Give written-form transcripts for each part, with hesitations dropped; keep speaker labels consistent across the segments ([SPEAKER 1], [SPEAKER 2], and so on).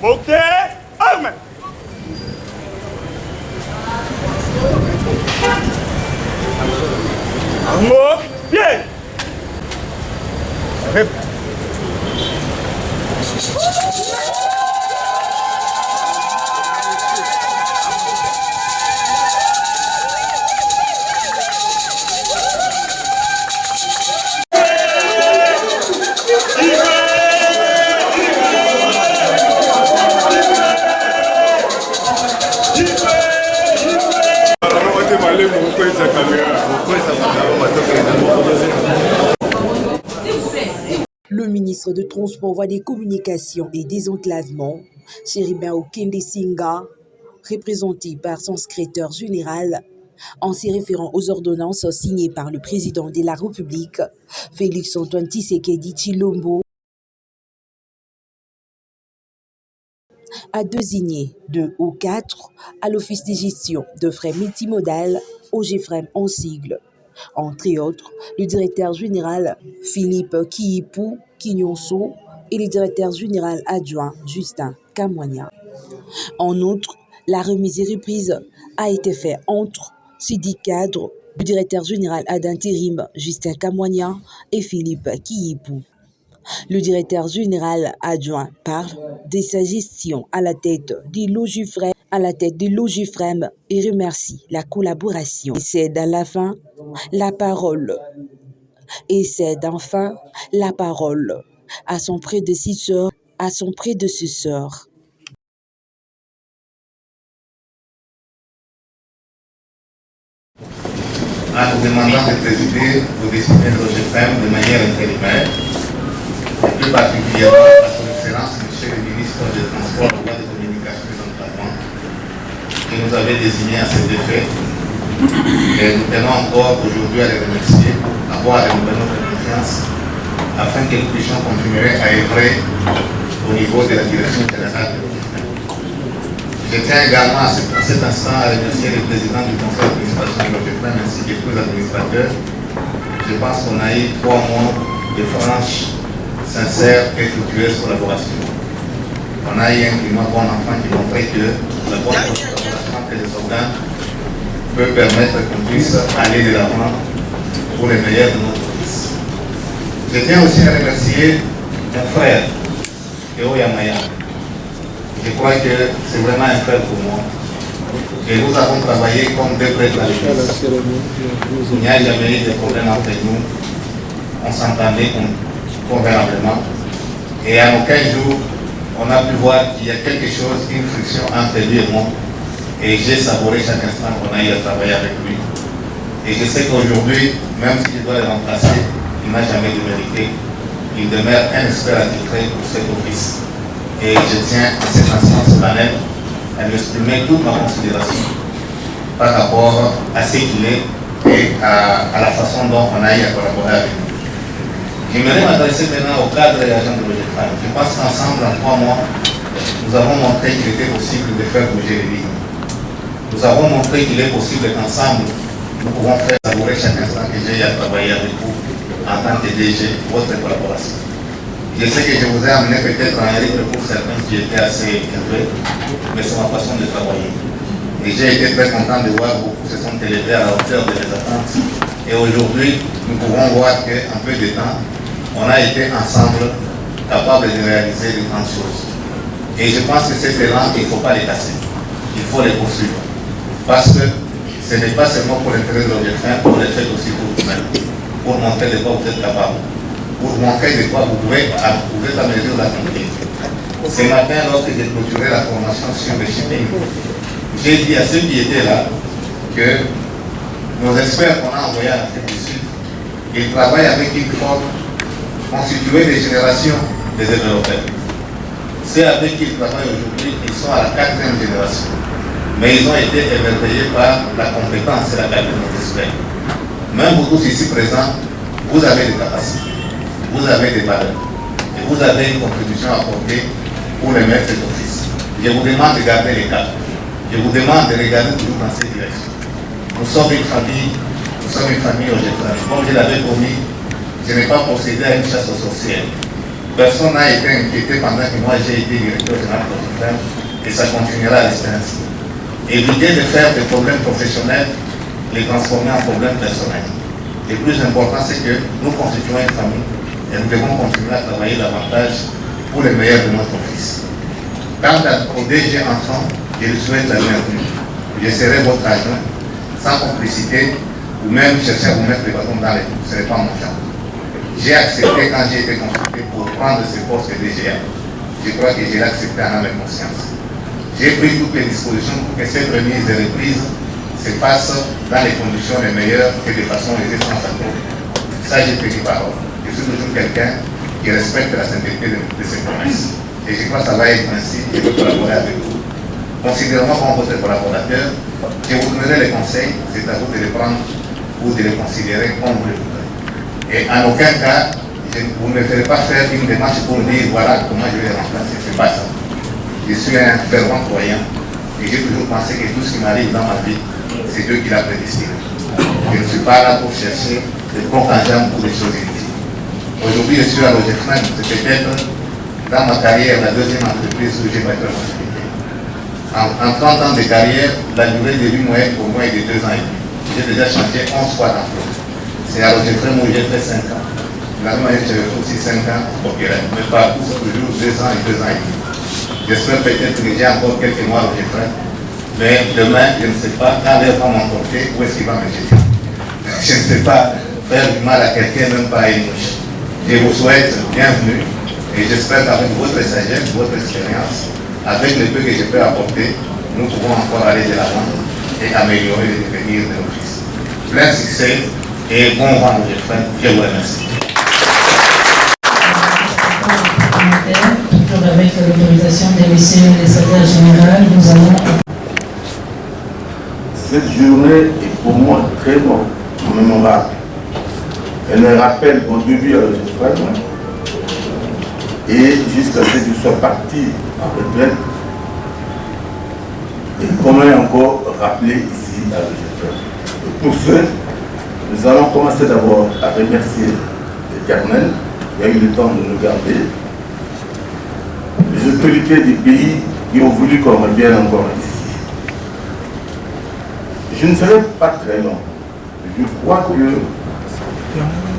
[SPEAKER 1] Portez armes. Armes, pied.
[SPEAKER 2] Le ministre de Transport, Voies des Communications et Désenclavement, Chéribin Okende Singa, représenté par son secrétaire général, en se référant aux ordonnances signées par le président de la République, Félix-Antoine Tshisekedi Tshilombo, a désigné 2 ou 4 à l'Office de gestion de frais multimodal, OGFREM en sigle. Entre autres, le directeur général Philippe Kiipou Kinyonso et le directeur général adjoint Justin Kamwanya. En outre, la remise et reprise a été faite entre ces 10 cadres, le directeur général ad intérim Justin Kamwanya et Philippe Kiipou. Le directeur général adjoint parle de sa gestion à la tête du Logifrem et remercie la collaboration. Et cède à la fin la parole. À son prédécesseur.
[SPEAKER 3] En nous demandant de présider au décider de l'OGFM de manière intérimaire, et plus particulièrement à son excellence, monsieur le ministre des Transports, des Voies de Communication et des Enclavements, qui nous avait désigné à cet effet. Et nous tenons encore aujourd'hui à les remercier pour avoir renouvelé notre confiance afin que nous puissions continuer à œuvrer au niveau de la direction générale de l'OGFM. Je tiens également à cet instant à remercier le président du conseil d'administration de l'OGFM ainsi que tous les administrateurs. Je pense qu'on a eu 3 mois de franche, sincère et fructueuse collaboration. On a eu un climat bon enfant qui montrait que la bonne collaboration entre les organes peut permettre qu'on puisse aller de l'avant pour le meilleur de notre office. Je tiens aussi à remercier mon frère, Théo Yamaya. Je crois que c'est vraiment un frère pour moi. Et nous avons travaillé comme 2 prêtres à l'église. Il n'y a jamais eu de problème entre nous. On s'entendait convenablement. Et à aucun jour, on a pu voir qu'il y a quelque chose, une friction entre lui et moi. Et j'ai savouré chaque instant qu'on a eu à travailler avec lui. Et je sais qu'aujourd'hui, même si je dois le remplacer, il n'a jamais démérité. Il demeure un expert attitré pour cet office. Et je tiens à cette instance solennelle à lui exprimer toute ma considération par rapport à ce qu'il est et à la façon dont on a eu à collaborer avec nous. J'aimerais m'adresser maintenant au cadre et agent de l'OGFM. Je pense qu'ensemble, en 3 mois, nous avons montré qu'il était possible de faire bouger les lignes. Nous avons montré qu'il est possible qu'ensemble, nous pouvons faire savourer chaque instant que j'ai à travailler avec vous en tant que DG, votre collaboration. Je sais que je vous ai amené peut-être en rythme pour certains qui étaient assez élevés, mais c'est ma façon de travailler. Et j'ai été très content de voir beaucoup se sont élevés à la hauteur de mes attentes. Et aujourd'hui, nous pouvons voir qu'en peu de temps, on a été ensemble capables de réaliser de grandes choses. Et je pense que cet élan, il ne faut pas les casser. Il faut les poursuivre. Parce que ce n'est pas seulement pour l'intérêt de l'OGFM, pour le fait aussi pour vous-même. Pour montrer de quoi vous êtes capable. Pour montrer de quoi vous pouvez à mesure d'accomplir. Ce matin, lorsque j'ai clôturé la formation sur le shipping, j'ai dit à ceux qui étaient là que nos experts qu'on a envoyés à l'Afrique du Sud, ils travaillent avec une forme constituée des générations des développeurs. Ceux avec qui ils travaillent aujourd'hui, ils sont à la 4e génération. Mais ils ont été émerveillés par la compétence et la qualité de nos experts. Même vous tous ici présents, vous avez des capacités. Vous avez des valeurs et vous avez une contribution à apporter pour les maîtres d'office. Je vous demande de garder les cas. Je vous demande de regarder toujours dans cette direction. Nous sommes une famille OGFM. Comme je l'avais promis, je n'ai pas procédé à une chasse aux sorcières. Personne n'a été inquiété pendant que moi j'ai été directeur général de l'OGEFREM et ça continuera à rester ainsi. Éviter de faire des problèmes professionnels, les transformer en problèmes personnels. Le plus important, c'est que nous constituons une famille et nous devons continuer à travailler davantage pour le meilleur de notre fils. Quant au DG enfant, je lui souhaite la bienvenue. Je serai votre agent, sans complicité, ou même chercher à vous mettre les bâtons dans les roues. Ce n'est pas mon genre. J'ai accepté quand j'ai été consulté pour prendre ce poste de DGA. Je crois que j'ai accepté en âme et conscience. J'ai pris toutes les dispositions pour que cette remise et reprise se fasse dans les conditions les meilleures et de façon aisée sans accord. Ça, j'ai pris parole. Je suis toujours quelqu'un qui respecte la sainteté de ses promesses. Et je crois que ça va être ainsi. Je veux collaborer avec vous. Considérez-moi comme votre collaborateur. Je vous donnerai les conseils. C'est à vous de les prendre ou de les considérer comme vous le voudrez. Et en aucun cas, vous ne me ferez pas faire une démarche pour dire voilà comment je vais remplacer. Ce n'est pas ça. Je suis un fervent croyant et j'ai toujours pensé que tout ce qui m'arrive dans ma vie, c'est Dieu qui l'a prédestiné. Je ne suis pas là pour chercher des contingents ou des choses inutiles. Aujourd'hui, je suis à l'OGEFREM, c'est peut-être dans ma carrière la deuxième entreprise où j'ai battu la responsabilité. En 30 ans de carrière, la durée de vie moyenne pour moi est de 2 ans et demi. J'ai déjà changé 11 fois d'emploi. C'est à l'OGEFREM où j'ai fait 5 ans. Finalement, j'ai fait aussi 5 ans au Québec. Mais partout, c'est toujours 2 ans et 2 ans et demi. J'espère peut-être que j'ai encore quelques mois au GFREM, mais demain, je ne sais pas, quand l'air va m'emporter, où est-ce qu'il va me jeter. Je ne sais pas faire du mal à quelqu'un, même pas à une mouche. Je vous souhaite bienvenue et j'espère qu'avec votre sagesse, votre expérience, avec le peu que je peux apporter, nous pouvons encore aller de l'avant et améliorer le devenir de nos fils. Plein succès et bon vent au GFREM. Je vous remercie.
[SPEAKER 4] Avec l'autorisation des messieurs les secrétaires généraux, nous allons...
[SPEAKER 5] Cette journée est pour moi très mémorable. Elle me rappelle au début à l'OGEFREM et jusqu'à ce que je sois parti en retraite. Et comment encore rappeler ici à l'OGEFREM. Et pour ce, nous allons commencer d'abord à remercier l'Éternel qui a eu le temps de nous garder. Les autorités du pays qui ont voulu qu'on revienne encore ici. Je ne serai pas très long. Je crois que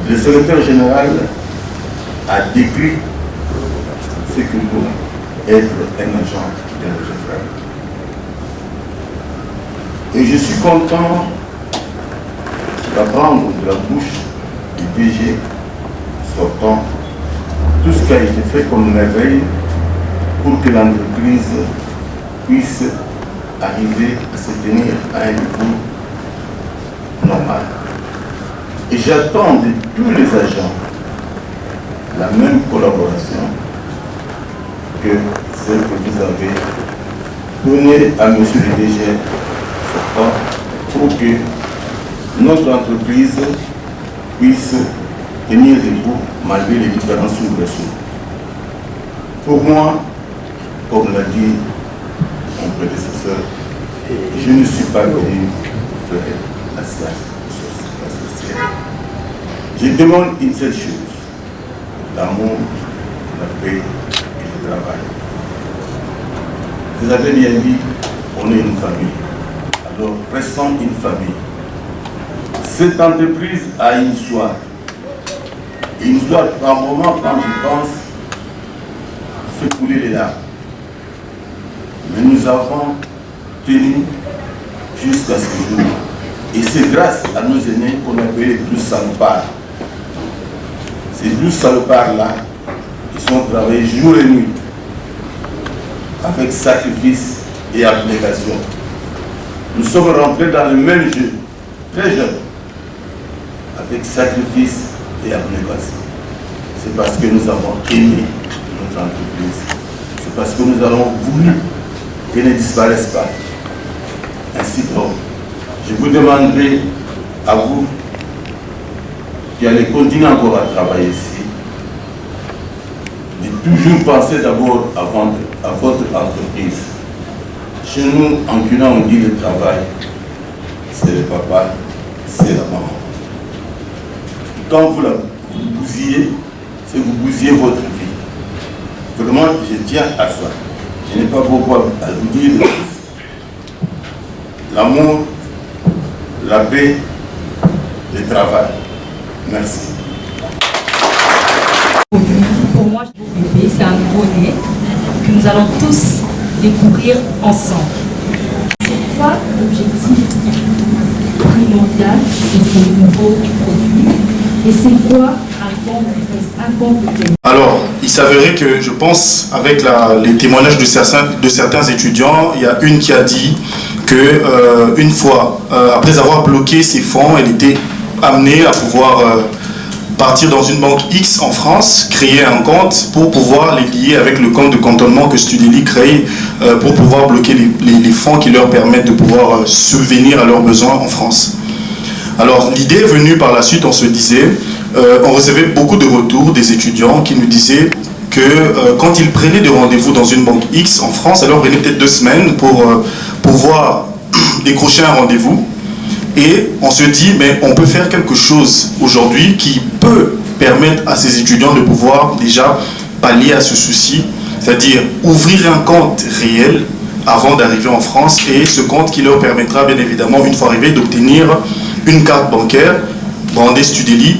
[SPEAKER 5] le secrétaire général a décrit ce que doit être un agent de l'OGEFREM. Et je suis content d'apprendre de la bouche du DG sortant tout ce qui a été fait comme merveille pour que l'entreprise puisse arriver à se tenir à un niveau normal. Et j'attends de tous les agents la même collaboration que celle que vous avez donnée à M. le DG sortant pour que notre entreprise puisse tenir debout malgré les différents soubresauts. Pour moi, comme l'a dit mon prédécesseur, je ne suis pas venu faire la science sociale. Je demande une seule chose, l'amour, la paix et le travail. Vous avez bien dit, on est une famille. Alors, restons une famille. Cette entreprise a une histoire. Une histoire, par moment, quand je pense, fait couler les larmes. Mais nous avons tenu jusqu'à ce jour. Et c'est grâce à nos aînés qu'on a appelé les 12 salopards. Ces 12 salopards-là, ils ont travaillé jour et nuit, avec sacrifice et abnégation. Nous sommes rentrés dans le même jeu, très jeunes, avec sacrifice et abnégation. C'est parce que nous avons aimé notre entreprise. C'est parce que nous avons voulu qu'elle ne disparaisse pas. Ainsi donc, je vous demanderai à vous qui allez continuer encore à travailler ici, de toujours penser d'abord à votre entreprise. Chez nous, en Guinée, on dit le travail, c'est le papa, c'est la maman. Et quand vous bousillez, c'est que vous bousillez votre vie. Vraiment, je tiens à ça. Je n'ai pas beaucoup à vous dire. L'amour, la paix, le travail. Merci.
[SPEAKER 4] Pour moi, c'est un nouveau-né que nous allons tous découvrir ensemble. C'est quoi l'objectif primordial de ce nouveau produit et c'est quoi un compte de paiement?
[SPEAKER 6] Alors, il s'avérait que je pense, avec les témoignages de certains étudiants, il y a une qui a dit que une fois, après avoir bloqué ses fonds, elle était amenée à pouvoir partir dans une banque X en France, créer un compte pour pouvoir les lier avec le compte de cantonnement que Studeli crée pour pouvoir bloquer les fonds qui leur permettent de pouvoir subvenir à leurs besoins en France. Alors l'idée est venue par la suite, on se disait, on recevait beaucoup de retours des étudiants qui nous disaient que quand ils prenaient des rendez-vous dans une banque X en France, alors prenaient peut-être 2 semaines pour pouvoir décrocher un rendez-vous. Et on se dit, mais on peut faire quelque chose aujourd'hui qui peut permettre à ces étudiants de pouvoir déjà pallier à ce souci, c'est-à-dire ouvrir un compte réel avant d'arriver en France et ce compte qui leur permettra bien évidemment, une fois arrivé, d'obtenir une carte bancaire brandée Studeli.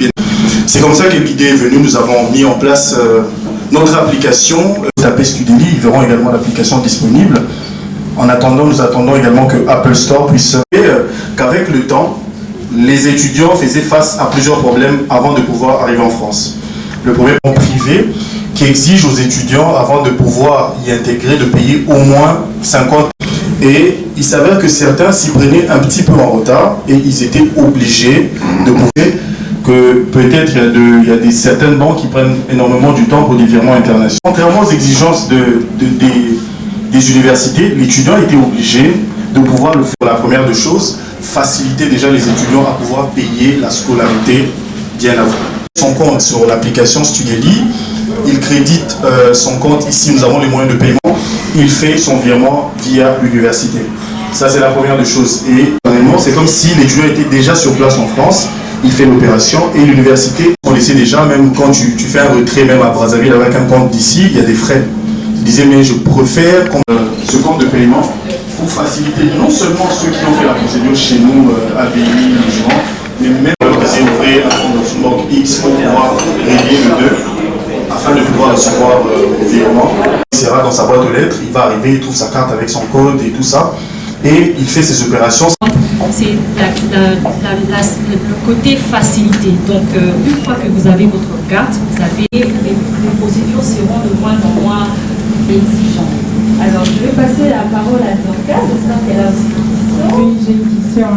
[SPEAKER 6] C'est comme ça que l'idée est venue. Nous avons mis en place notre application. Tapez Studeli, ils verront également l'application disponible. En attendant, nous attendons également que Apple Store puisse... qu'avec le temps, les étudiants faisaient face à plusieurs problèmes avant de pouvoir arriver en France. Le premier point privé qui exige aux étudiants, avant de pouvoir y intégrer, de payer au moins 50. Et il s'avère que certains s'y prenaient un petit peu en retard et ils étaient obligés de prouver que peut-être il y a certaines banques qui prennent énormément du temps pour des virements internationaux. Contrairement aux exigences des universités, l'étudiant était obligé de pouvoir le faire. La première des choses, faciliter déjà les étudiants à pouvoir payer la scolarité bien avant. Son compte sur l'application Studeli, il crédite son compte, ici nous avons les moyens de paiement, il fait son virement via l'université. Ça c'est la première des choses. Et c'est comme si l'étudiant était déjà sur place en France, il fait l'opération et l'université, on le sait déjà, même quand tu fais un retrait même à Brazzaville avec un compte d'ici, il y a des frais. Je disais, mais je préfère ce compte de paiement pour faciliter non seulement ceux qui ont fait la procédure chez nous, ABI, logement, mais même essayer d'ouvrir un compte dans une banque X pour pouvoir relier le 2 afin de pouvoir recevoir le virement. Il sera dans sa boîte aux lettres, il va arriver, il trouve sa carte avec son code et tout ça, et il fait ses opérations.
[SPEAKER 4] C'est le côté facilité. Donc, une fois que vous avez votre carte, vous avez les procédures seront de moins en moins exigeantes.
[SPEAKER 7] Alors, je vais passer la parole à Dorcas. J'espère qu'elle a aussi une question.
[SPEAKER 8] Oui, j'ai une question.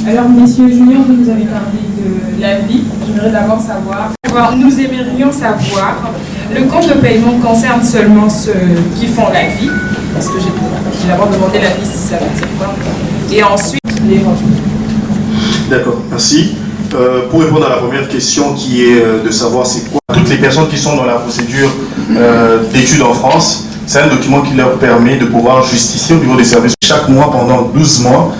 [SPEAKER 8] Alors, Monsieur Junior, vous nous avez parlé de la vie. J'aimerais d'abord savoir. Nous aimerions savoir, le compte de paiement concerne seulement ceux qui font la vie, parce que j'ai d'abord demandé la vie si ça veut dire quoi. Et ensuite, les revenus.
[SPEAKER 6] D'accord, merci. Pour répondre à la première question qui est de savoir c'est quoi, toutes les personnes qui sont dans la procédure d'études en France, c'est un document qui leur permet de pouvoir justifier au niveau des services. Chaque mois, pendant 12 mois,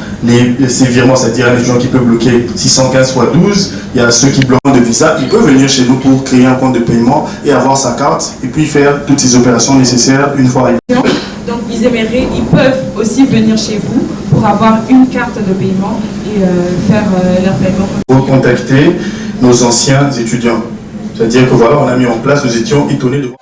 [SPEAKER 6] ces virements, c'est-à-dire un étudiant qui peut bloquer 615 fois 12, il y a ceux qui bloquent de visa, ils peuvent venir chez nous pour créer un compte de paiement et avoir sa carte et puis faire toutes ces opérations nécessaires une fois arrivé.
[SPEAKER 8] Donc ils peuvent aussi venir chez vous pour avoir une carte de paiement et faire leur paiement.
[SPEAKER 6] Pour contacter nos anciens étudiants. C'est-à-dire que voilà, on a mis en place, nous étions étonnés de voir.